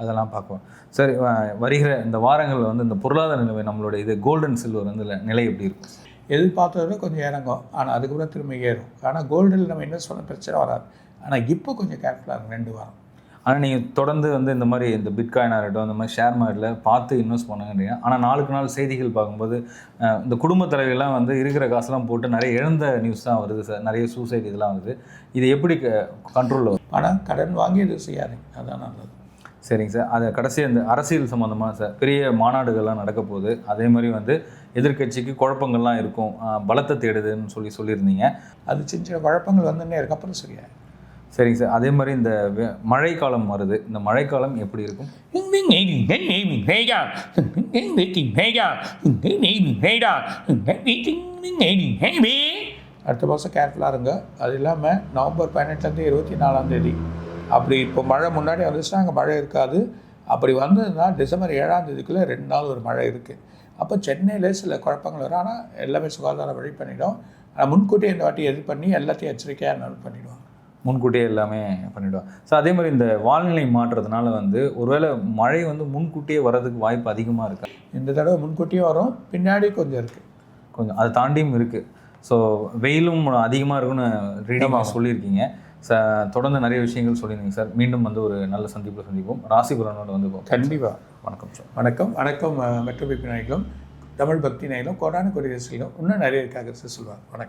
அதெல்லாம் பார்க்குவோம். சரி, வருகிற இந்த வாரங்கள்ல வந்து இந்த பொருளாதார நிலைமை நம்மளுடைய இது கோல்டு அண்ட் சில்வர் வந்து நிலை எப்படி இருக்கும்? எதிர்பார்த்தத கொஞ்சம் இறங்கும். ஆனால் அதுக்கப்புறம் திரும்ப ஏறும். ஆனால் கோல்டில் நம்ம இன்வெஸ்ட் பண்ண பிரச்சனை வராது. ஆனால் இப்போ கொஞ்சம் கேர்ஃபுல்லாக இருக்கும் 2 வாரம். ஆனால் நீங்கள் தொடர்ந்து வந்து இந்த மாதிரி இந்த பிட்காயினாக இருக்கட்டும், இந்த மாதிரி ஷேர் மார்க்கெட்டில் பார்த்து இன்வெஸ்ட் பண்ணுங்கன்றீங்க. ஆனால் நாளுக்கு நாள் செய்திகள் பார்க்கும்போது இந்த குடும்ப தலைவர்கள்லாம் வந்து இருக்கிற காசுலாம் போட்டு நிறைய இழந்த நியூஸ் தான் வருது சார். நிறைய சூசைட் இதெல்லாம் வருது. இது எப்படி கண்ட்ரோலில் வரும்? ஆனால் கடன் வாங்கி இது செய்யாதீங்க, அதுதான் நல்லது. சரிங்க சார். அது கடைசி அந்த அரசியல் சம்மந்தமாக சார் பெரிய மாநாடுகள்லாம் நடக்க போகுது. அதே மாதிரி வந்து எதிர்கட்சிக்கு குழப்பங்கள்லாம் இருக்கும், பலத்தை தேடுதுன்னு சொல்லியிருந்தீங்க. அது சின்ன சின்ன குழப்பங்கள் வந்துன்னே இருக்கு, அப்புறம் சரியா. சரிங்க சார். அதே மாதிரி இந்த மழைக்காலம் வருது. இந்த மழைக்காலம் எப்படி இருக்கும்? அடுத்த மாதம் கேர்ஃபுல்லாக இருங்க. அது இல்லாமல் நவம்பர் 18 24 தேதி அப்படி இப்போ மழை முன்னாடி வந்துச்சுன்னா அங்கே மழை இருக்காது. அப்படி வந்ததுன்னா டிசம்பர் 7 தேதிக்குள்ளே 2 நாள் ஒரு மழை இருக்குது. அப்போ சென்னையில் சில குழப்பங்கள் வரும். ஆனால் எல்லாமே சுகாதாரம் வழி பண்ணிவிடும். ஆனால் முன்கூட்டியே இந்த வாட்டி எது பண்ணி எல்லாத்தையும் எச்சரிக்கையாக நடவு பண்ணிவிடுவாங்க. முன்கூட்டியே எல்லாமே பண்ணிவிடுவாங்க. ஸோ அதே மாதிரி இந்த வானிலை மாற்றத்தினால வந்து ஒருவேளை மழை வந்து முன்கூட்டியே வர்றதுக்கு வாய்ப்பு அதிகமாக இருக்கா? இந்த தடவை முன்கூட்டியே வரும், பின்னாடி கொஞ்சம் இருக்குது, கொஞ்சம் அதை தாண்டியும் இருக்குது. ஸோ வெயிலும் அதிகமாக இருக்குன்னு ரீடிங்காக சொல்லியிருக்கீங்க. தொடர்ந்து நிறைய விஷயங்கள் சொல்லியிருந்தீங்க சார். மீண்டும் வந்து ஒரு நல்ல சந்திப்பில் சந்திப்போம். ராசிபுரனோட வந்து கண்டிப்பாக. வணக்கம் சார். வணக்கம். வணக்கம். மெட்ரோபிபி நாயகளும் தமிழ் பக்தி நாயகளும் கோடான கொடி ரசிகளும் இன்னும் நிறைய இருக்காக சொல்லுவாங்க. வணக்கம்.